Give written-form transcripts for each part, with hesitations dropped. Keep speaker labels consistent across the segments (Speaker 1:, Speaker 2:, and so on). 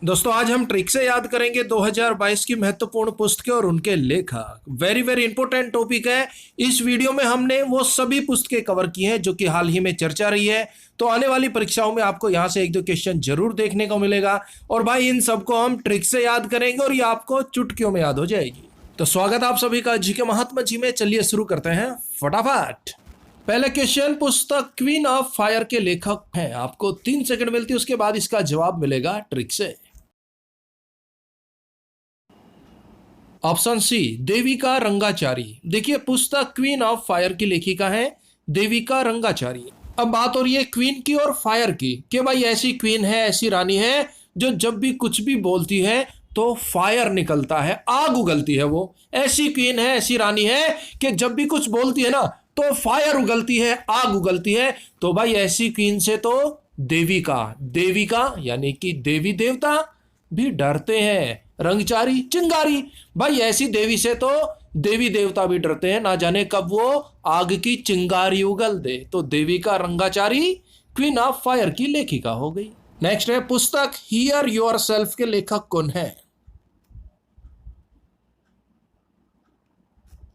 Speaker 1: दोस्तों आज हम ट्रिक से याद करेंगे 2022 की महत्वपूर्ण पुस्तकें और उनके लेखक। वेरी वेरी इंपॉर्टेंट टॉपिक है। इस वीडियो में हमने वो सभी पुस्तकें कवर की हैं जो कि हाल ही में चर्चा रही है। तो आने वाली परीक्षाओं में आपको यहां से एक दो क्वेश्चन जरूर देखने को मिलेगा और भाई इन सबको हम ट्रिक से याद करेंगे और ये आपको चुटकियों में याद हो जाएगी। तो स्वागत आप सभी का जी के महात्मा जी में। चलिए शुरू करते हैं फटाफट। पहले क्वेश्चन, पुस्तक क्वीन ऑफ फायर के लेखक हैं। आपको 3 सेकंड मिलती है, उसके बाद इसका जवाब मिलेगा ट्रिक से। Option C Devika Rangachari. देखिए पुस्तक क्वीन ऑफ फायर की लेखिका है देविका रंगाचारी। अब बात हो रही है क्वीन की और फायर की कि भाई ऐसी क्वीन है, ऐसी रानी है जो जब भी कुछ भी बोलती है तो फायर निकलता है, आग उगलती है। वो ऐसी क्वीन है, ऐसी रानी है कि जब भी कुछ बोलती है ना तो फायर उगलती है, आग उगलती है। तो भाई ऐसी क्वीन से तो देविका देविका यानी कि देवी देवता भी डरते हैं। रंगचारी चिंगारी, भाई ऐसी देवी से तो देवी देवता भी डरते हैं, ना जाने कब वो आग की चिंगारी उगल दे। तो Devika Rangachari queen of fire की लेखिका हो गई। नेक्स्ट है पुस्तक हियर योर सेल्फ के लेखक कौन है।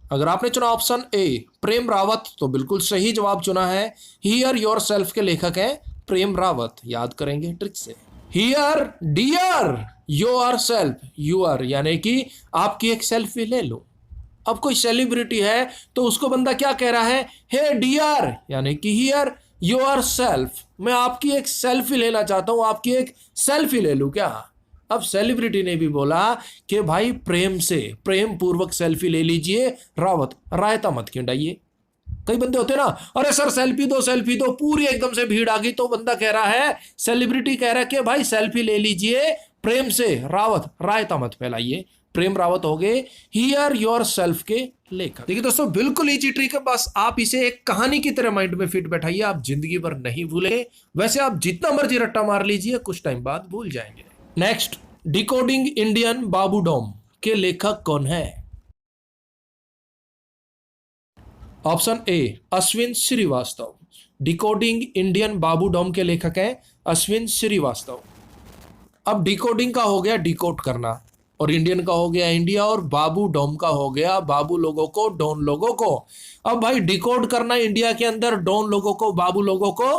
Speaker 1: अगर आपने चुना ऑप्शन ए प्रेम रावत तो बिल्कुल सही जवाब चुना है। हियर योर सेल्फ के लेखक हैं प्रेम रावत। याद करेंगे ट्रिक से। Here dear yourself, your यानी कि आपकी एक सेल्फी ले लो। अब कोई सेलिब्रिटी है तो उसको बंदा क्या कह रहा है, हे डियर यानी कि हियर योर सेल्फ, मैं आपकी एक सेल्फी लेना चाहता हूं, आपकी एक सेल्फी ले लूं क्या। अब सेलिब्रिटी ने भी बोला कि भाई प्रेम से, प्रेम पूर्वक सेल्फी ले लीजिए रावत, रायता मत क्यों डाइए। कई बंदे होते ना, अरे सर सेल्फी दो, पूरी एकदम से भीड़ आ गई। तो बंदा कह रहा है, सेलिब्रिटी कह रहा है कि भाई सेल्फी ले लीजिए प्रेम से, रावत रायता मत फैलाइए। प्रेम रावत हो गए हियर योर सेल्फ के लेखक। देखिए दोस्तों बिल्कुल इजी ट्रिक है, बस आप इसे एक कहानी की तरह माइंड में फिट बैठाइए, आप जिंदगी भर नहीं भूलेंगे। वैसे आप जितना मर्जी रट्टा मार लीजिए, कुछ टाइम बाद भूल जाएंगे। Next, decoding Indian Babudom के लेखक कौन है। Option A Ashwin Srivastava. Decoding Indian Babudom के लेखक हैं अश्विन श्रीवास्तव। अब डिकोडिंग का हो गया डिकोड करना, और इंडियन का हो गया इंडिया, और बाबू डोम का हो गया बाबू लोगों को, डॉन लोगों को। अब भाई डिकोड करना इंडिया के अंदर डॉन लोगों को, बाबू लोगों को,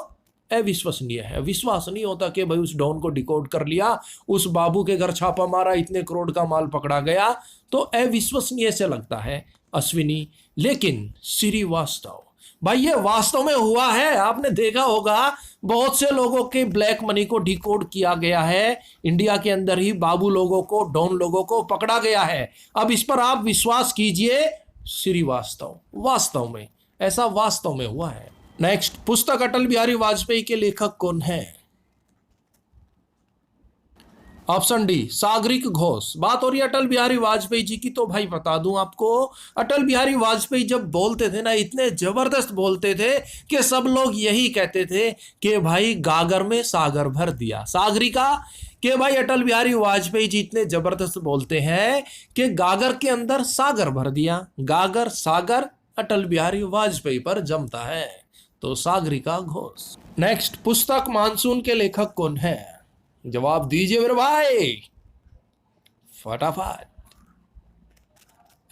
Speaker 1: अविश्वसनीय है। विश्वास नहीं होता कि भाई उस डॉन को डिकोड कर लिया, उस बाबू के घर छापा मारा, इतने करोड़ का माल पकड़ा गया, तो अविश्वसनीय से लगता है अश्विनी। लेकिन श्रीवास्तव, भाई ये वास्तव में हुआ है। आपने देखा होगा बहुत से लोगों के ब्लैक मनी को डिकोड किया गया है, इंडिया के अंदर ही बाबू लोगों को, डॉन लोगों को पकड़ा गया है। अब इस पर आप विश्वास कीजिए, श्रीवास्तव वास्तव में, ऐसा वास्तव में हुआ है। नेक्स्ट, पुस्तक अटल बिहारी वाजपेयी के लेखक कौन है। Option D Sagarika Ghose. बात हो रही है अटल बिहारी वाजपेयी जी की, तो भाई बता दूं आपको, अटल बिहारी वाजपेयी जब बोलते थे ना, इतने जबरदस्त बोलते थे कि सब लोग यही कहते थे कि भाई गागर में सागर भर दिया। सागरिका कि भाई अटल बिहारी वाजपेयी जी इतने जबरदस्त बोलते हैं कि गागर के अंदर सागर भर दिया। गागर सागर अटल बिहारी वाजपेयी पर जमता है, तो सागरिका घोष। नेक्स्ट, पुस्तक मानसून के लेखक कौन है। जवाब दीजिए मेरे भाई फटाफट।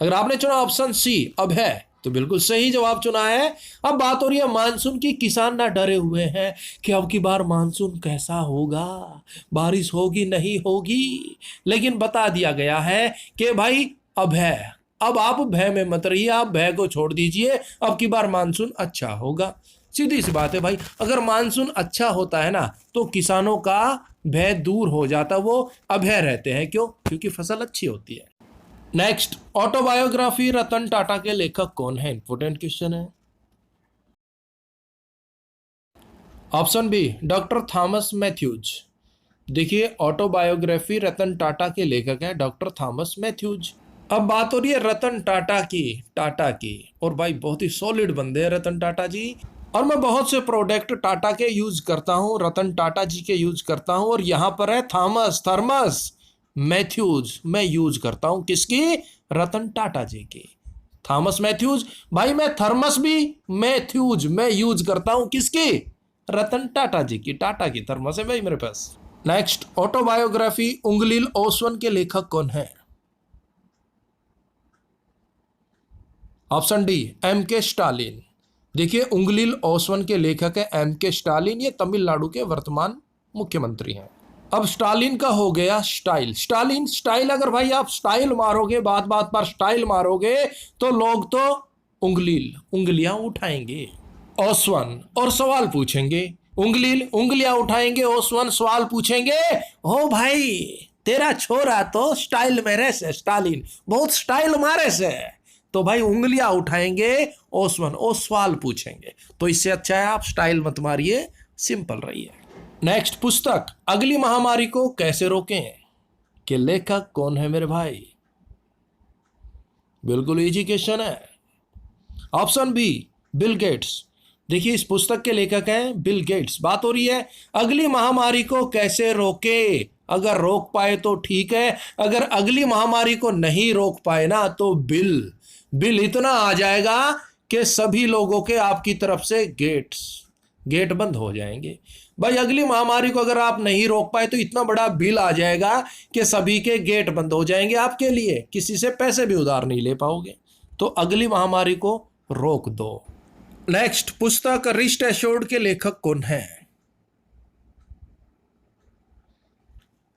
Speaker 1: अगर आपने चुना ऑप्शन सी अब है तो बिल्कुल सही जवाब चुना है। अब बात हो रही है मानसून की। किसान ना डरे हुए हैं कि अब की बार मानसून कैसा होगा, बारिश होगी नहीं होगी, लेकिन बता दिया गया है कि भाई अब है। अब आप भय में मत रहिए, आप भय को छोड़ दीजिए, अब की बार मानसून अच्छा होगा। सीधी सी बात है भाई, अगर मानसून अच्छा होता है ना तो किसानों का भय दूर हो जाता, वो अभय रहते हैं। क्यों? क्योंकि फसल अच्छी होती है। नेक्स्ट, ऑटोबायोग्राफी रतन टाटा के लेखक कौन है। इंपोर्टेंट क्वेश्चन है। Option B doctor Thomas Matthews. देखिए ऑटोबायोग्राफी रतन टाटा के लेखक हैं डॉक्टर थॉमस मैथ्यूज। अब बात हो रही है रतन टाटा की, और भाई बहुत ही सॉलिड बंदे हैं रतन टाटा जी, और मैं बहुत से प्रोडक्ट टाटा के यूज करता हूं, रतन टाटा जी के यूज करता हूं। और यहां पर है थर्मस मैथ्यूज, मैं यूज करता हूं किसकी, रतन टाटा जी की। थॉमस मैथ्यूज, भाई मैं थर्मस भी मैथ्यूज मैं यूज करता हूं किसकी, रतन टाटा जी की। टाटा की थर्मस है भाई मेरे पास। नेक्स्ट, ऑटोबायोग्राफी उंगलील ओसवाल के लेखक कौन है? ऑप्शन डी, एम के स्टालिन। देखिए, उंगलील ओसवाल के लेखक है एम के स्टालिन, ये तमिलनाडु के वर्तमान मुख्यमंत्री हैं। अब स्टालिन का हो गया स्टाइल। स्टालिन स्टाइल, अगर भाई आप स्टाइल मारोगे, बात बात पर स्टाइल मारोगे, तो लोग तो उंगलियां उठाएंगे। ओसवाल और सवाल पूछेंगे, उंगलील उंगलियां उठाएंगे, ओसवाल सवाल पूछेंगे, ओ भाई तेरा छोरा तो स्टाइल मेरे से, स्टालिन बहुत स्टाइल मारे से, तो भाई उंगलियां उठाएंगे ओसवाल, ओ सवाल पूछेंगे। तो इससे अच्छा है आप स्टाइल मत मारिए, सिंपल रहिए। नेक्स्ट, पुस्तक अगली महामारी को कैसे रोकें के लेखक कौन है मेरे भाई? बिल्कुल इजी क्वेश्चन है। Option B, Bill Gates. देखिए, इस पुस्तक के लेखक हैं बिल गेट्स। बात हो रही है अगली महामारी को कैसे रोके। अगर रोक पाए तो ठीक है, अगर अगली महामारी को नहीं रोक पाए ना, तो बिल इतना आ जाएगा कि सभी लोगों के आपकी तरफ से गेट बंद हो जाएंगे। भाई अगली महामारी को अगर आप नहीं रोक पाए तो इतना बड़ा बिल आ जाएगा कि सभी के गेट बंद हो जाएंगे आपके लिए, किसी से पैसे भी उधार नहीं ले पाओगे। तो अगली महामारी को रोक दो। नेक्स्ट, पुस्तक रिस्ट एश्योर्ड के लेखक कौन है?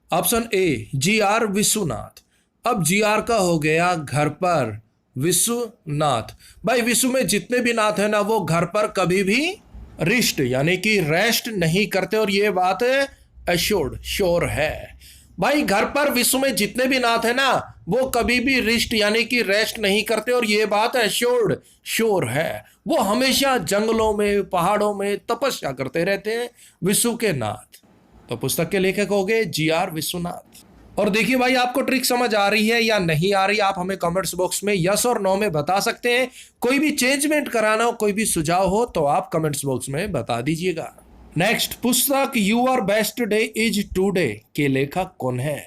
Speaker 1: Option A, G R Vishwanath. अब जी आर का हो गया घर पर विश्वनाथ। भाई विश्व में जितने भी नाथ है ना, वो घर पर कभी भी रिस्ट यानी कि रेस्ट नहीं करते, और ये बात एश्योर्ड श्योर है। भाई घर पर विश्व में जितने भी नाथ है ना, वो कभी भी रिस्ट यानी कि रेस्ट नहीं करते, और ये बात एश्योर्ड श्योर है। वो हमेशा जंगलों में पहाड़ों में तपस्या करते रहते हैं, विश्व के नाथ। तो पुस्तक के लेखक हो गए जी आर विश्वनाथ। और देखिए भाई, आपको ट्रिक समझ आ रही है या नहीं आ रही, आप हमें कमेंट्स बॉक्स में यस और नो में बता सकते हैं। कोई भी चेंजमेंट कराना हो, कोई भी सुझाव हो, तो आप कमेंट्स बॉक्स में बता दीजिएगा। नेक्स्ट, पुस्तक your best day is today के लेखक कौन है?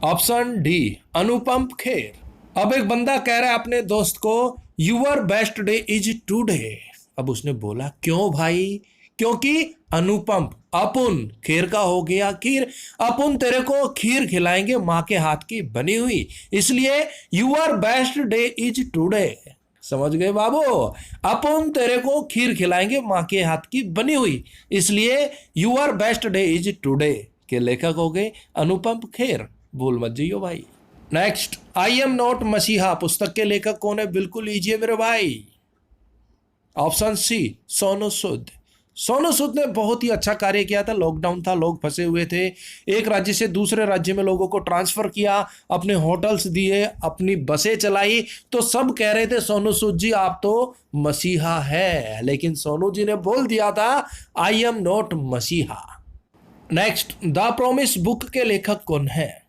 Speaker 1: Option D, Anupam Kher. अब एक बंदा कह रहा है अपने दोस्त को your best day is today. अब उसने बोला क्यों भाई? क्योंकि अनुपम, अपुन, खीर का हो गया खीर, अपुन तेरे को खीर खिलाएंगे मां के हाथ की बनी हुई, इसलिए your best day is today. समझ गए बाबू? अपुन तेरे को खीर खिलाएंगे मां के हाथ की बनी हुई, इसलिए your best day is today के लेखक हो गए अनुपम खेर। भूल मत जाइयो भाई। नेक्स्ट, आई एम नॉट मसीहा पुस्तक के लेखक कौन है? बिल्कुल लीजिए मेरे भाई। Option C, Sonu Sood. सोनू सूद ने बहुत ही अच्छा कार्य किया था। लॉकडाउन था, लोग फंसे हुए थे, एक राज्य से दूसरे राज्य में लोगों को ट्रांसफर किया, अपने होटल्स दिए, अपनी बसें चलाई, तो सब कह रहे थे सोनू सूद जी आप तो मसीहा है, लेकिन सोनू जी ने बोल दिया था आई एम नॉट मसीहा। नेक्स्ट, द प्रॉमिस बुक के लेखक कौन है?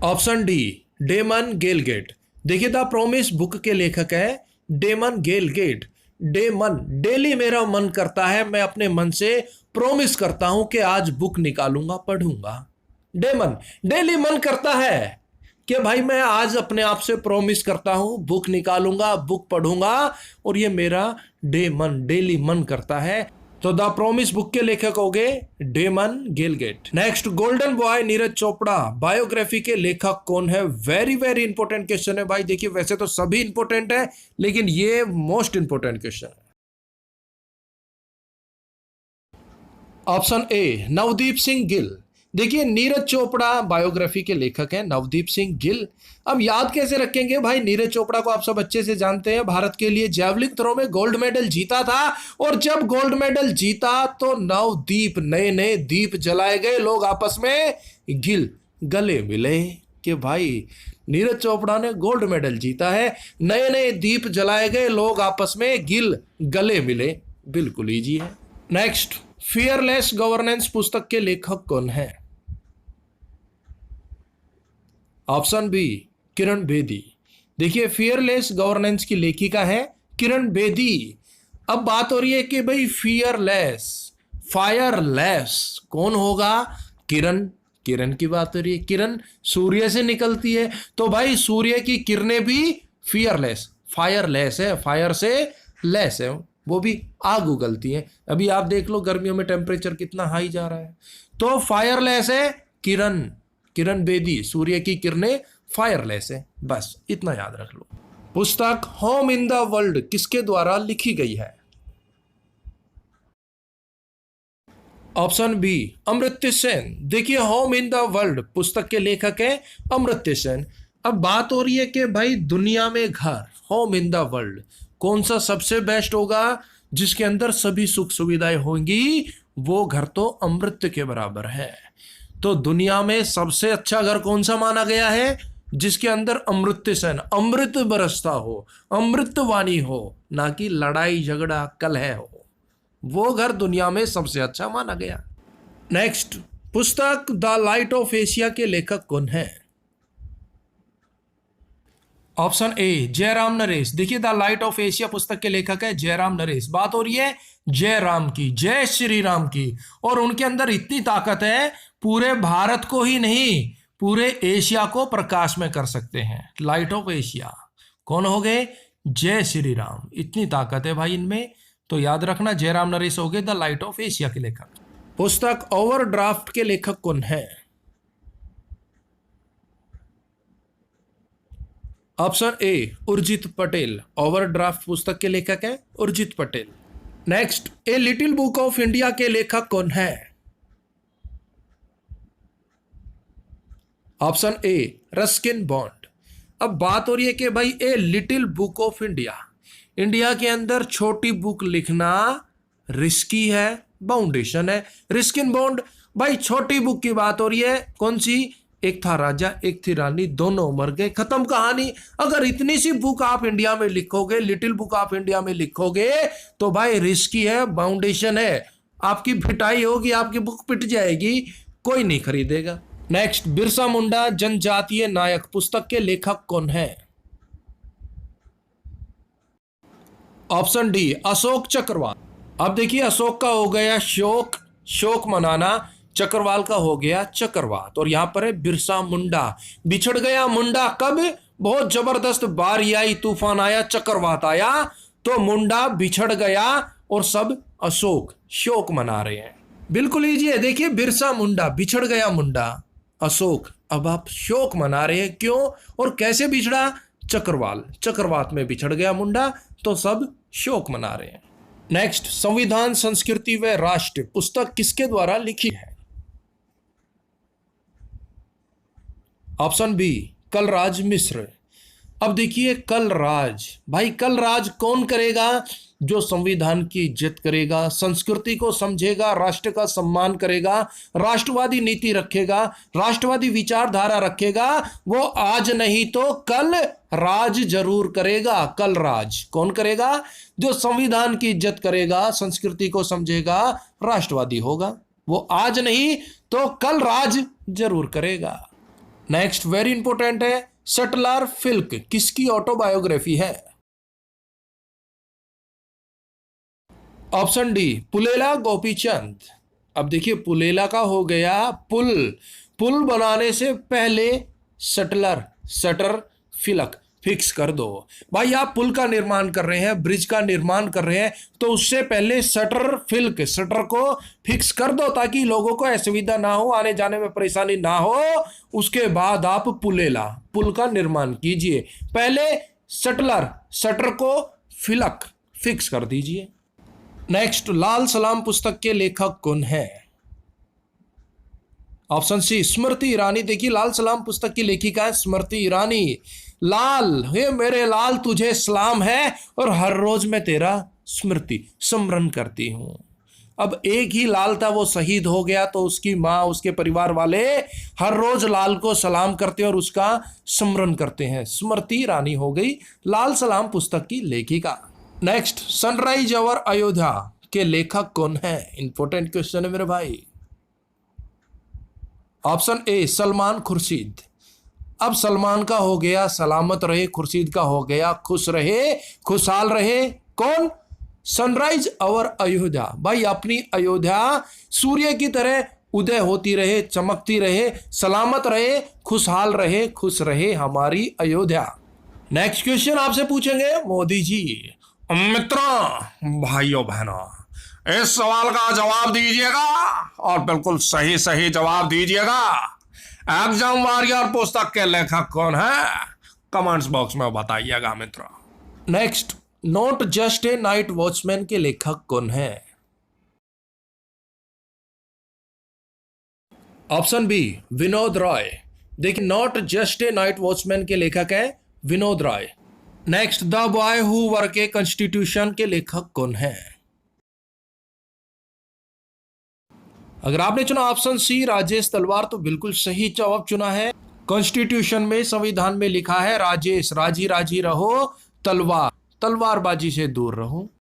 Speaker 1: Option D, Damon Galgut. देखिए, द प्रॉमिस बुक के लेखक है डेमन गेलगेट। डेमन, डेली मेरा मन करता है, मैं अपने मन से प्रॉमिस करता हूं कि आज बुक निकालूंगा, पढ़ूंगा। डेमन, डेली मन करता है कि भाई मैं आज अपने आप से प्रॉमिस करता हूं बुक निकालूंगा, बुक पढ़ूंगा, और ये मेरा डेमन, डेली मन करता है। तो द प्रॉमिस बुक के लेखक हो गए Damon Galgut. Next, golden boy Neeraj Chopra biography के लेखक कौन है? वेरी वेरी इंपॉर्टेंट क्वेश्चन है भाई। देखिए, वैसे तो सभी इंपॉर्टेंट है, लेकिन ये मोस्ट इंपॉर्टेंट क्वेश्चन है। ऑप्शन ए, नवदीप सिंह गिल। देखिए, नीरज चोपड़ा बायोग्राफी के लेखक हैं नवदीप सिंह गिल। अब याद कैसे रखेंगे भाई? नीरज चोपड़ा को आप सब अच्छे से जानते हैं, भारत के लिए जैवलिन थ्रो में गोल्ड मेडल जीता था, और जब गोल्ड मेडल जीता तो नवदीप, नए नए दीप जलाए गए, लोग आपस में गिल गले मिले कि भाई नीरज चोपड़ा ने गोल्ड मेडल जीता है, नए नए दीप जलाए गए, लोग आपस में गिल गले मिले। बिल्कुल ईजी है। नेक्स्ट, फियरलेस गवर्नेंस पुस्तक के लेखक कौन है? Option B, Kiran Bedi. देखिए, फियरलेस गवर्नेंस की लेखिका है किरण बेदी। अब बात हो रही है कि भाई फियरलेस, फायरलेस कौन होगा? किरण, किरण की बात हो रही है। किरण सूर्य से निकलती है, तो भाई सूर्य की किरणें भी फियरलेस, फायरलेस है, फायर से लेस है, वो भी आग उगलती है। अभी आप देख लो गर्मियों में टेम्परेचर कितना हाई जा रहा है। तो फायरलेस है किरण, किरण बेदी, सूर्य की किरणें फायरलेस है। बस इतना याद रख लो। पुस्तक होम इन द वर्ल्ड किसके द्वारा लिखी गई है? Option B Amartya Sen. देखिए होम इन द वर्ल्ड पुस्तक के लेखक है अमर्त्य सेन। अब बात हो रही है कि भाई दुनिया में घर, होम इन द वर्ल्ड, कौन सा सबसे बेस्ट होगा जिसके अंदर सभी सुख सुविधाएं होंगी? वो घर तो अमृत के बराबर है। तो दुनिया में सबसे अच्छा घर कौन सा माना गया है? जिसके अंदर अमृत सेन, अमृत बरसता हो, अमृत वाणी हो, ना कि लड़ाई झगड़ा कलह हो। वो घर दुनिया में सबसे अच्छा माना गया। नेक्स्ट, पुस्तक द लाइट ऑफ एशिया के लेखक कौन है? ऑप्शन ए जयराम नरेश। देखिए द लाइट ऑफ एशिया पुस्तक के लेखक है जयराम नरेश। बात हो रही है जयराम की, जय श्री राम की। और उनके अंदर इतनी ताकत है, पूरे भारत को ही नहीं पूरे एशिया को प्रकाश में कर सकते हैं। लाइट ऑफ एशिया कौन हो गए? जय श्री राम। इतनी ताकत है भाई इनमें। तो याद रखना जयराम नरेश हो गए द लाइट ऑफ एशिया के लेखक। पुस्तक ओवरड्राफ्ट के लेखक कौन है? ऑप्शन ए उर्जित पटेल। ओवरड्राफ्ट पुस्तक के लेखक है Urjit Patel. Next, a little book of India के लेखक कौन है? ऑप्शन ए रस्किन बॉन्ड। अब बात हो रही है कि भाई a little book of India, India के अंदर छोटी बुक लिखना रिस्की है, बाउंडेशन है। रस्किन बॉन्ड, भाई छोटी बुक की बात हो रही है। कौन सी? एक था राजा एक थी रानी, दोनों मर गए, खत्म कहानी। अगर इतनी सी बुक आप इंडिया में लिखोगे, लिटिल बुक आप इंडिया में लिखोगे, तो भाई रिस्की है, बाउंडेशन है, आपकी पिटाई होगी, आपकी बुक पिट जाएगी, कोई नहीं खरीदेगा। नेक्स्ट, बिरसा मुंडा जनजातीय नायक पुस्तक के लेखक कौन है? Option D Ashok Chakrawal. अब देखिए अशोक का हो गया शोक, शोक मनाना, चक्रवाल का हो गया चक्रवात। और यहां पर है बिरसा मुंडा। बिछड़ गया मुंडा कब? बहुत जबरदस्त बारी आई, तूफान आया, चक्रवात आया, तो मुंडा बिछड़ गया और सब अशोक शोक मना रहे हैं। बिल्कुल इजी है। देखिए बिरसा मुंडा, बिछड़ गया मुंडा, अशोक, अब आप शोक मना रहे हैं। क्यों और कैसे बिछड़ा? चक्रवाल, चक्रवात में बिछड़ गया मुंडा, तो सब शोक मना रहे हैं। नेक्स्ट, संविधान संस्कृति व राष्ट्र पुस्तक किसके द्वारा लिखी है? Option B Kalraj Mishra. अब देखिए कलराज, भाई कलराज कौन करेगा? जो संविधान की इज्जत करेगा, संस्कृति को समझेगा, राष्ट्र का सम्मान करेगा, राष्ट्रवादी नीति रखेगा, राष्ट्रवादी विचारधारा रखेगा, वो आज नहीं तो कल राज जरूर करेगा। कलराज कौन करेगा? जो संविधान की इज्जत करेगा, संस्कृति को समझेगा, राष्ट्रवादी होगा, वो आज नहीं तो कल राज जरूर करेगा। नेक्स्ट, वेरी इंपॉर्टेंट है, सटलर फिल्क किसकी ऑटोबायोग्राफी है? Option D Pullela Gopichand. अब देखिए पुलेला का हो गया पुल, पुल बनाने से पहले सटलर, सटर फिलक फिक्स कर दो। भाई आप पुल का निर्माण कर रहे हैं, ब्रिज का निर्माण कर रहे हैं, तो उससे पहले सटर फिल्क, सटर को फिक्स कर दो ताकि लोगों को असुविधा ना हो, आने जाने में परेशानी ना हो। उसके बाद आप पुलेला, पुल का निर्माण कीजिए। पहले सटलर, सटर को फिलक फिक्स कर दीजिए। नेक्स्ट, लाल सलाम पुस्तक के लेखक कौन है? Option C Smriti Irani. देखिए लाल सलाम पुस्तक की लेखिका है स्मृति ईरानी। लाल, हे मेरे लाल तुझे सलाम है और हर रोज मैं तेरा स्मृति स्मरण करती हूं। अब एक ही लाल था, वो शहीद हो गया, तो उसकी माँ, उसके परिवार वाले हर रोज लाल को सलाम करते हैं और उसका स्मरण करते हैं। स्मृति ईरानी हो गई लाल सलाम पुस्तक की लेखिका। नेक्स्ट, सनराइज ओवर अयोध्या के लेखक कौन है? इंपॉर्टेंट क्वेश्चन है मेरे भाई। Option A Salman Khurshid. अब सलमान का हो गया सलामत रहे, खुर्शीद का हो गया खुश रहे, खुशहाल रहे। कौन? Sunrise over Ayodhya. भाई अपनी अयोध्या सूर्य की तरह उदय होती रहे, चमकती रहे, सलामत रहे, खुशहाल रहे, खुश रहे हमारी अयोध्या। नेक्स्ट क्वेश्चन आपसे पूछेंगे मोदी जी,
Speaker 2: मित्रों, भाइयों बहनों, इस सवाल का जवाब दीजिएगा और बिल्कुल सही सही जवाब दीजिएगा। एग्जाम वॉरियर पुस्तक के लेखक कौन है? कमेंट्स बॉक्स में बताइएगा मित्रों।
Speaker 1: Next, not just a night watchman के लेखक कौन है? Option B, Vinod Rai. देखिए, not just a night watchman के लेखक है Vinod Rai. Next, the boy who wrote a constitution के लेखक कौन है? अगर आपने चुना ऑप्शन सी, राजेश तलवार, तो बिल्कुल सही जवाब चुना है। कॉन्स्टिट्यूशन में, संविधान में लिखा है, राजेश, राजी राजी रहो, तलवार, तलवारबाजी से दूर रहो।